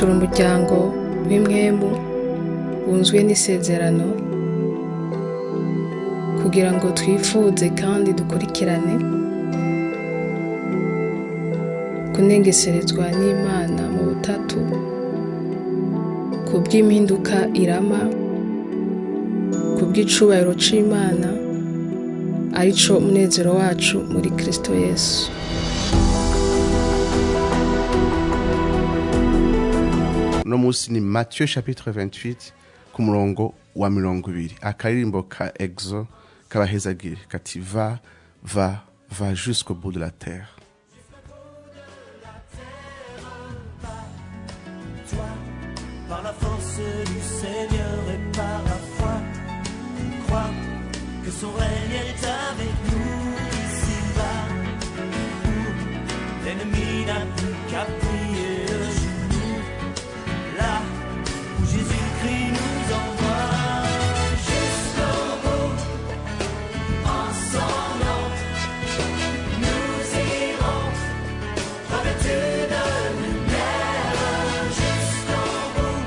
turi umuryango w'imwemu wunzwe n'isezerano kugira ngo twifuze kandi dukurikirane kunengeserezwa n'Imana mu butatu kubw'impinduka irama kubw'icubahiro c'Imana arico umunezero wacu muri Kristo Yesu. No musi ni Matthieu chapitre 28 ku murongo wa 20 akaririmbo ka exo kabahezagire kati va jusqu'au bout de la terre. Par la force du Seigneur et par la foi, crois que son règne est avec nous ici-bas. L'ennemi n'a plus qu'à prier le genou. Là où Jésus-Christ nous envoie jusqu'au bout, en son nom, nous irons revêtus de lumière jusqu'au bout,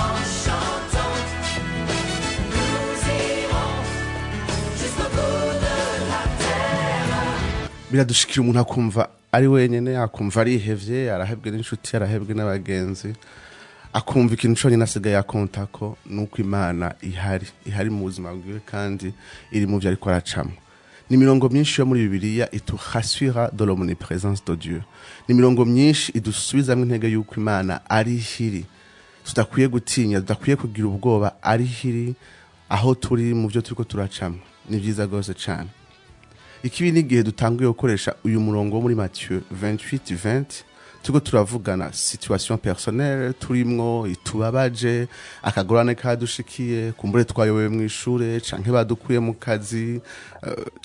en chantant, nous irons jusqu'au bout de la terre. Biradushikira umuntu akumva ari wenyene, akumva arihevye, arahebwe n'inshuti, arahebwe n'abagenzi, akumva ikintu cyonyine asigaye akontako nuko Imana ihari mu buzima bwiwe kandi iri mu byo ariko aracamo. Ni mirongo myinshi yo muri Bibiliya ituhaswira de l'omniprésence de Dieu. Ni mirongo myinshi idusubizamo intege yuko Imana ari hiri, tudakwiye gutinya, tudakwiye kugira ubwoba, ari hiri aho turi mu byo turiko turacamo. Ni byiza gose cyane. Ikibi ni gihe dutanguye gukoresha uyu murongo wo muri Matthieu 28:20 tuko turavugana situation personnelle turimwo itubabaje, akagorane kadushikiye, kumbure twayobewe mu ishure canke badukuye mu kazi,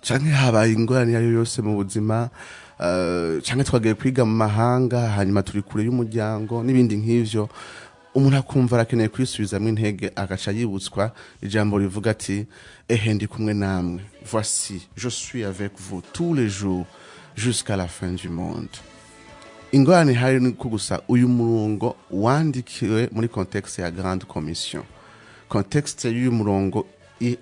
canke habaye ingorane yayo yose mu buzima, canke twagiye kwiga mu mahanga hanyuma turi kure y'umuryango n'ibindi nk'ivyo. Umuntu akumva arakeneye kwisubizamo intege, agaca yibutswa ijambo rivuga ati ehe ndi kumwe namwe, voici je suis avec vous tous les jours jusqu'à la fin du monde. Ingorane hari ni ko gusa uyu murongo wandikiwe muri contexte ya grande commission. Contexte y'uyu murongo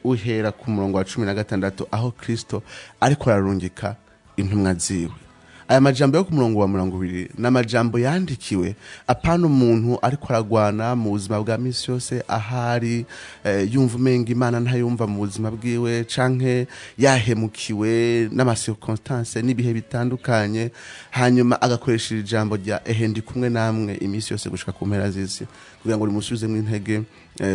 uhera ku murongo wa 16 aho Kristo ariko ararungika intumwa ziwe. Aya majambo yo ku murongo wa 20 n'amajambo yandikiwe apana umuntu ariko aragwana mu buzima bwa misi yose, ahari yumva umenga Imana ntayumva mu buzima bwiwe, canke yahemukiwe n'amacirconstance n'ibihe bitandukanye, hanyuma agakoresha ijambo rya ehe ndi kumwe namwe imisi yose gushika ku mpera z'isi kugira ngo rimusubize mu intege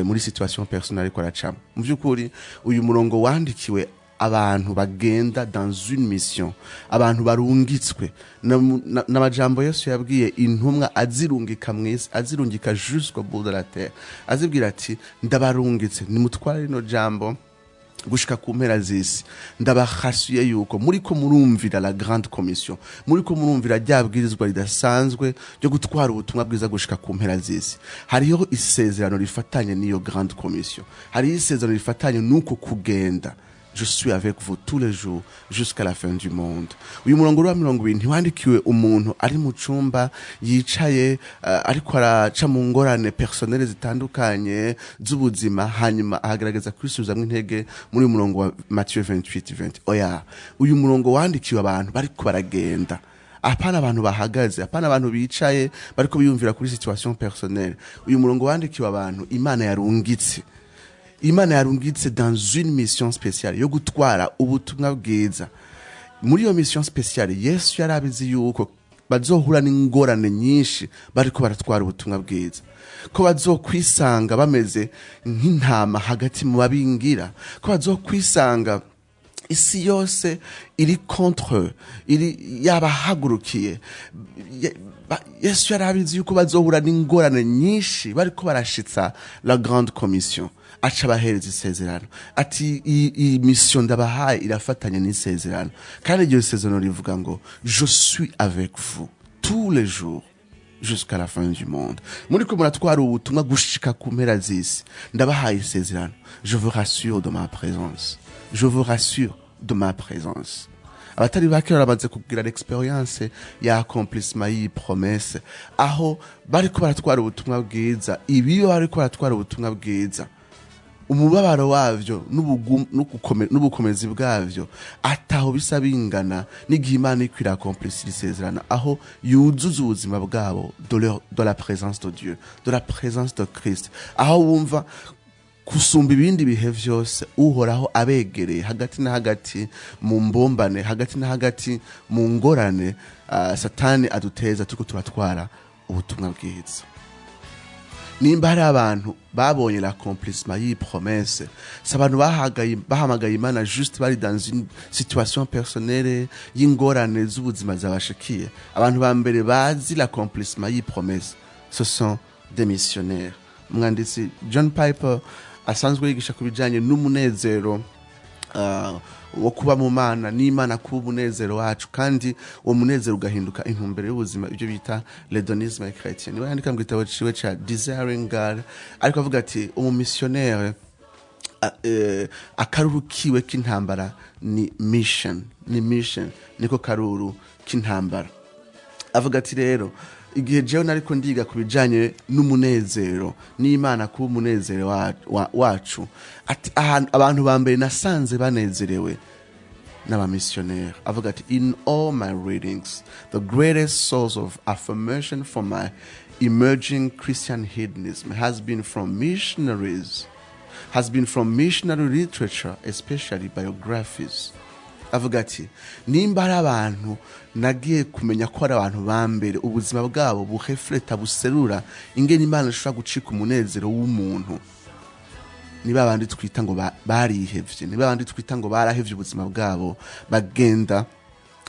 muri situation personnelle ariko aracamo. Mu by'ukuri uyu murongo wandikiwe abantu bagenda dans une mission, abantu barungitswe n'amajambo Yesu yabwiye intumwa azirungika mwese, azirungika jusqu'au bout de la terre, azibwira ati ndabarungitse nimutware rino jambo gushika ku mpera z'isi, ndabahasuye yuko muriko murumvira la grande commission, muriko murumvira ryabwirizwa ridasanzwe ryo gutwara ubutumwa bwiza gushika ku mpera z'isi. Hariho isezerano rifatanye n'iyo grande commission, hariho isezerano rifatanye nuko kugenda. Je suis avec vous tous les jours jusqu'à la fin du monde. Uyu murongo wa 20 ntiwandikiwe umuntu ari mu cumba yicaye ariko araca mu ngorane personnelle zitandukanye z'ubuzima hanyuma ahagaragaza kwisuzamwe intege muri murongo wa Matthieu 28:20. Oya, uyu murongo wandikiwe abantu bariko baragenda, apana abantu bahagaze, apana abantu bicaye bariko biyumvira kuri situation personnelle. Uyu murongo wandikiwe abantu Imana yarungitse. Imana yarungitse dans une mission spéciale yo gutwara ubutumwa bwiza. Muri iyo mission spéciale Yesu yarabizi yuko bazohura n'ingorane nyinshi bariko baratwara ubutumwa bwiza, ko bazokwisanga bameze nk'intama hagati mu babingira, ko bazokwisanga isi yose iri contre, iri yabahagurukiye. Yesu yarabizi yuko bazohura n'ingorane nyinshi bariko barashitsa la grande commission. Aca bahereza isezerano ati iyi mission ndabahaye irafatanya n'isezerano, kandi iryo sezerano rivuga ngo je suis avec vous tous les jours jusqu'à la fin du monde. Muriko muratwara ubutumwa gushika ku mpera z'isi, ndabahaye isezerano. Je vous rassure de ma présence, je vous rassure de ma présence. abatari bake baramaze kugira l'experience ya accomplissement y'iyi promesse aho bariko baratwara ubutumwa bwiza ibiyo bariko baratwara ubutumwa bwiza umubabaro wavyo n'ubukomezi bwavyo ataho bisa bingana n'igihe Imana iko irakomplisa isezerano aho yuzuza ubuzima bwabo de la présence de Dieu, de la présence de Christ, aho wumva kusumba ibindi bihe vyose uhoraho abegereye hagati na hagati mu mbombane, hagati na hagati mu ngorane satani aduteza turiko turatwara ubutumwa bwiza. Nimba hari abantu babonye l'accomplissement y'iyi promesse, si abantu bahamagaye Imana juste bari dans une situation personnelle y'ingorane z'ubuzima zabashikiye. Abantu ba mbere bazi l'accomplissement y'iyi promesse, ce sont des missionnaires. Umwanditsi John Piper asanzwe yigisha ku bijanye n'umunezero wo kuba mu Mana n'Imana kuba umunezero wacu kandi uwo munezero ugahinduka intumbero y'ubuzima, ibyo bita l'hédonisme chrétien. Niwe yandika mu gitabo ciwe ca Desiring God ariko avuga ati umumissionnaire akaruru kiwe k'intambara ni mission, niko karuru k'intambara. Avuga ati rero igihe jewe nariko ndiga ku bijanye n'umunezero n'Imana kuba umunezero wacu ati abantu ba mbere nasanze banezerewe n'abamissionnaire. Avuga ati in all my readings the greatest source of affirmation for my emerging Christian hedonism has been from missionary literature, especially biographies. Avuga ati nimba ari abantu nagiye kumenya ko ari abantu ba mbere ubuzima bwabo burefleta buserura ingene Imana ishobora gucika umunezero w'umuntu, niba abandi twita ngo barihevye, niba abandi twita ngo barahevye ubuzima bwabo bagenda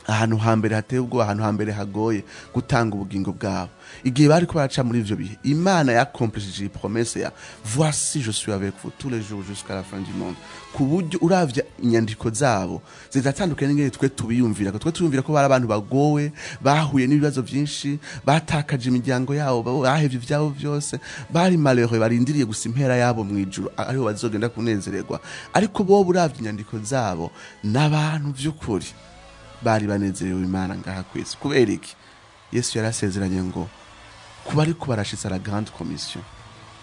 ahantu hambere hateye ubwo, ahantu hambere hagoye gutanga ubugingo bwabo. Igihe bariko baraca muri ivyo bihe Imana yakomplishije promesse ya voici je suis avec vous tous les jours jusqu'à la fin du monde. Ku buryo uravye inyandiko zabo zidatandukanye n'ingene twe tubiyumvira ko bari abantu bagowe bahuye n'ibibazo byinshi, batakaje imiryango yabo, bahevye ivyabo byose, bari malheureux, barindiriye gusa impera yabo mu ijuru ariho bazogenda kunezererwa. Ariko bo uravye inyandiko zabo n'abantu vy'ukuri bari banezerewe Imana ngaha kwisi. Kubera iki? Yesu yarasezeranye ngo kuba ariko barashitsa la grande commission,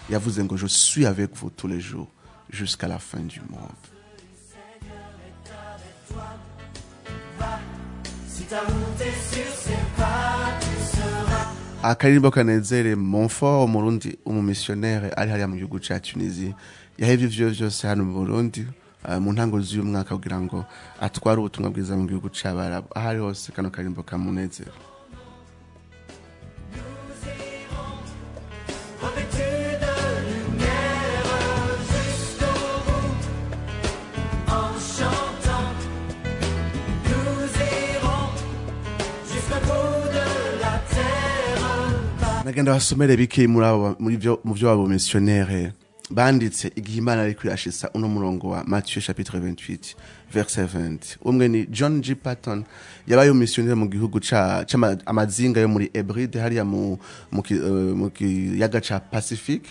yavuze ngo je suis avec vous tous les jours jusqu'à la fin du monde. Akaririmbo kanezere Montfort umurundi umumissionnaire ari hariya mu gihugu ca Tunisie yahevye ivyo vyose hano mu Burundi mu ntango z'uyu mwaka kugira ngo atware ubutumwa bwiza mu gihugu c'Abarabu. Ahari hose kano karimbo kamunezero. Nagenda basomere bike mu byo babo missionnaire banditse igihe Imana ari kwirashisa uno murongo wa Matthieu chapitre 28 verset 20. Umwe ni John G. Patton yabaye missionnaire mu gihugu amazinga yo muri Hebride hariya mu kiyaga ca Pacific.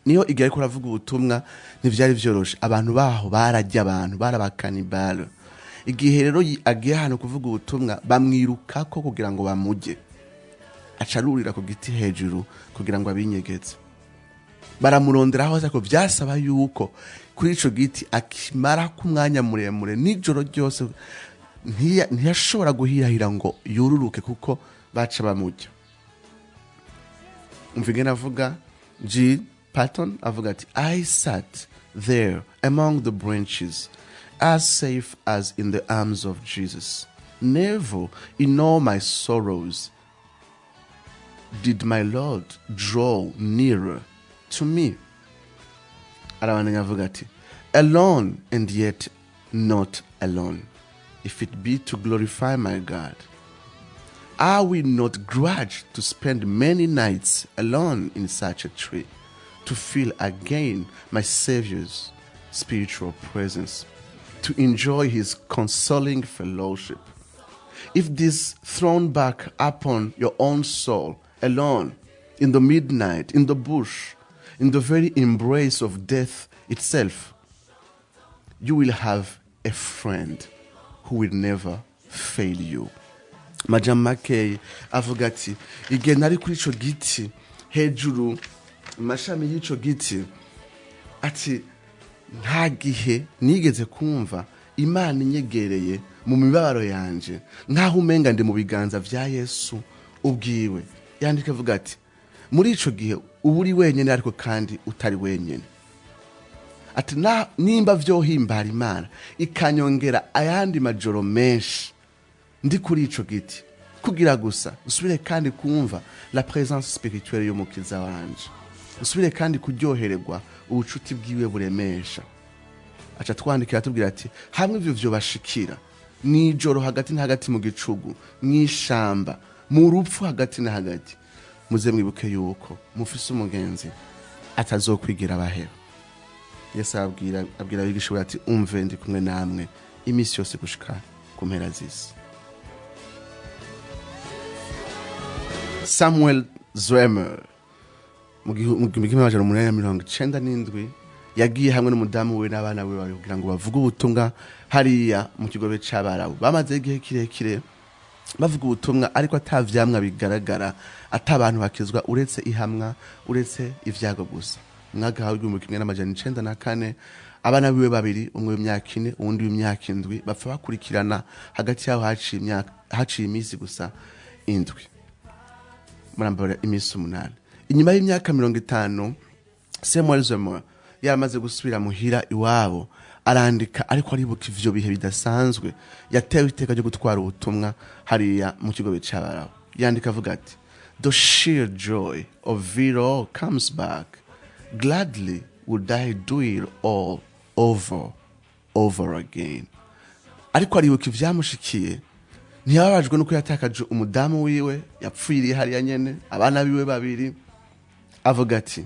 Niyo igihe ariko aravuga ubutumwa ntivyari vyoroshe, abantu baho barajya abantu barabakanibale. Igihe rero agiye hano kuvuga ubutumwa bamwirukako kugira ngo bamuje, acarurira ku giti hejuru kugira ngo abinyegeze. Baramurondera hose ko vyasaba yuko kuri ico giti akimara ku mwanya muremure nijoro ryose ntiyashobora guhirahira ngo yururuke kuko baca bamujya. Umvigena avuga G. Patton avuga ati I sat there among the branches as safe as in the arms of Jesus. Never in all my sorrows did my Lord draw nearer to me. Arabandanya avuga ati alone and yet not alone, if it be to glorify my God. I will not grudge to spend many nights alone in such a tree, to feel again my Savior's spiritual presence, to enjoy his consoling fellowship. If this thrown back upon your own soul, alone, in the midnight, in the bush, in the very embrace of death itself, you will have a friend who will never fail you. Majambo makeyi avuga ati igihe nari kuri ico giti hejuru mashami y'ico giti, ati nta gihe nigeze kumva Imana inyegereye mu mibabaro yanje nkaho umenga ndi mu biganza vya Yesu ubwiwe. Yandika avuga ati muri ico gihe uba uri wenyene ariko kandi utari wenyene. Ati nimba vyohimbara Imana ikanyongera ayandi majoro menshi ndi kuri ico giti kugira gusa usubire kandi kumva la présence spirituelle y'umukiza wanje, usubire kandi kuryohererwa ubucuti bwiwe buremesha. Aca twandikira tubwira ati hamwe ivyo vyobashikira nijoro hagati na hagati mu gicugu, mwishamba, mu rupfu hagati na hagati, muze mwibuke yuko mufise umugenzi atazokwigira abaheba. Yesu abwira abigisha ati umve ndi kumwe namwe imisi yose gushika ku mpera z'isi. Samuel Zwemer mu 1897 yagiye hamwe n'umudamu we n'abana we kugira ngo bavuge ubutumwa hariya mu kigobe c'abarabu. Bamaze igihe kirekire bavuga ubutumwa ariko atavyamwa bigaragara, atabantu bakizwa uretse ihamwa, uretse ivyago gusa. Mwaka wa 1994 abana biwe babiri, umwe w'imyaka 4 uwundi w'imyaka 7 bapfa bakurikirana, hagati yaho haciye imisi gusa 7, murambara imisi 8. Inyuma y'imyaka 50 Samuel Zwemer yamaze gusubira muhira iwabo, arandika ariko aribuka ivyo bihe bidasanzwe yatewe iteka ryo gutwara ubutumwa hariya mu kigobe c'abarabu. Yandika avuga ati the sheer joy of it all comes back. Gladly would I do it all over again. Ariko aribuka ivyamushikiye, ntiyababajwe nuko yatakaje umudamu wiwe yapfiriye hariya nyene, abana biwe babiri. Avuga ati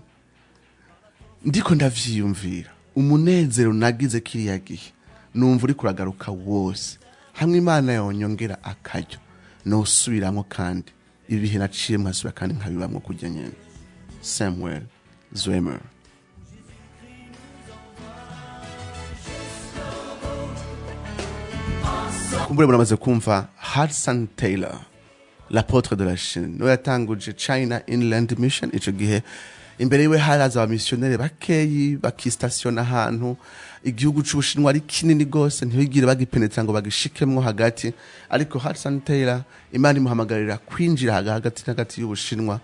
ndiko ndavyiyumvira umunezero nagize kiriya gihe numva uri kuragaruka wose, hamwe Imana yonyongera akaryo no subiramo kandi ibihe naciye mwasubira kandi nkabibamwo kujya nyene. Samuel Zwemer. Kumbure muramaze kumva Hudson Taylor, l'apôtre de la Chine, no yatanguje China Inland Mission. Ico gihe imbere yiwe haraza abamisiyoneri bakeyi bakistationa ahantu. Igihugu c'Ubushinwa ari kinini gose, ntibigire bagipenetra ngo bagishikemwo hagati, ariko Hudson Taylor Imana imuhamagarira kwinjira hagati y'Ubushinwa.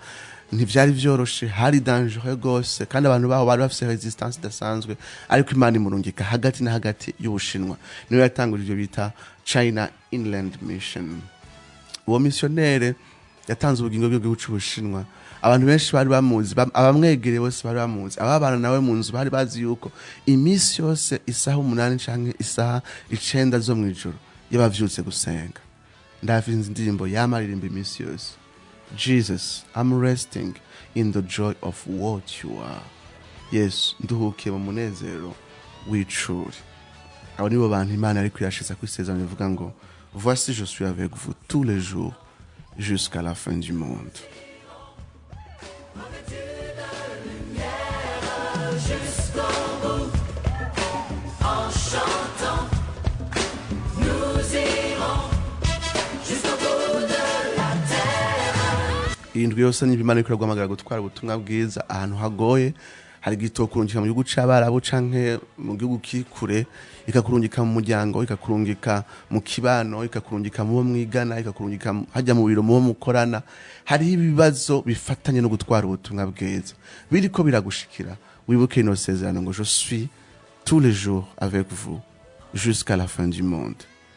Ntivyari vyoroshe, hari dangereux gose, kandi abantu baho bari bafise resistance idasanzwe, ariko Imana imurungika hagati na hagati y'Ubushinwa. Niwe yatanguje ivyo bita China Inland Mission. Uwo missionnaire yatanze ubugingo bw'igihugu c'Ubushinwa. Abantu benshi bari bamuzi, abamwegereye bose bari bamuzi, ababana nawe mu nzu bari bazi yuko imisi yose isaha 8 canke isaha 9 zo mwijoro yabavyutse gusenga. Ndavinze indirimbo yamaririmba imisi yose. Jesus, I'm resting in the joy of what you are. Yes, nduhukiye mu munezero w'icuri. Abo nibo bantu Imana ari kwirashiza kwisezerano ivuga ngo voici je suis avec vous tous les jours jusqu'à la fin du monde. Indwi yose ni Imana ikorera guhamagara gutwara ubutumwa bwiza ahantu hagoye. Hari gitokurungika mu gihugu c'abarabu canke mu gihugu kikure, ikakurungika mu muryango, ikakurungika mu kibano, ikakurungika mu mwigana, ikakurungika hajya mu biro mu mukorana. Hari ibibazo bifatanye no gutwara ubutumwa bwiza biriko biragushikira. Wibuke ino sezerano ngo je suis tous les jours avec vous jusqu'à la fin du monde.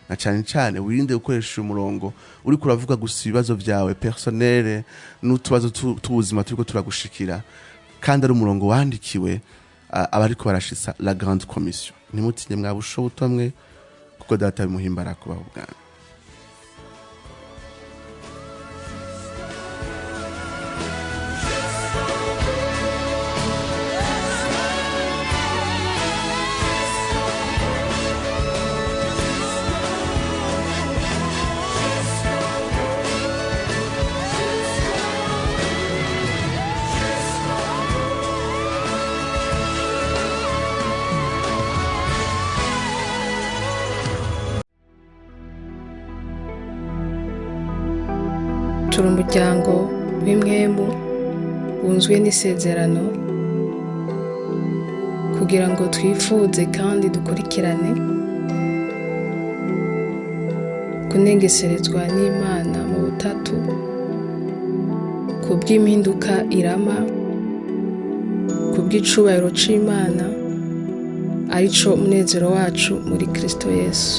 Na cyane wirinde gukoresha umurongo uri kuravuga gusa ibibazo vyawe personnel n'utubazo tubuzima turiko turagushikira, kandi ari umurongo wandikiwe abariko barashisa la grande commission. Nimutinye mwabusho butomwe kuko data bimuhimbara kubaho bwana. turi umuryango w'imwemu wunzwe n'isezerano kugira ngo twifuze kandi dukurikirane kunengeserezwa n'Imana mu butatu kubw'impinduka irama kubw'icubahiro c'Imana arico munezero wacu muri Kristo Yesu.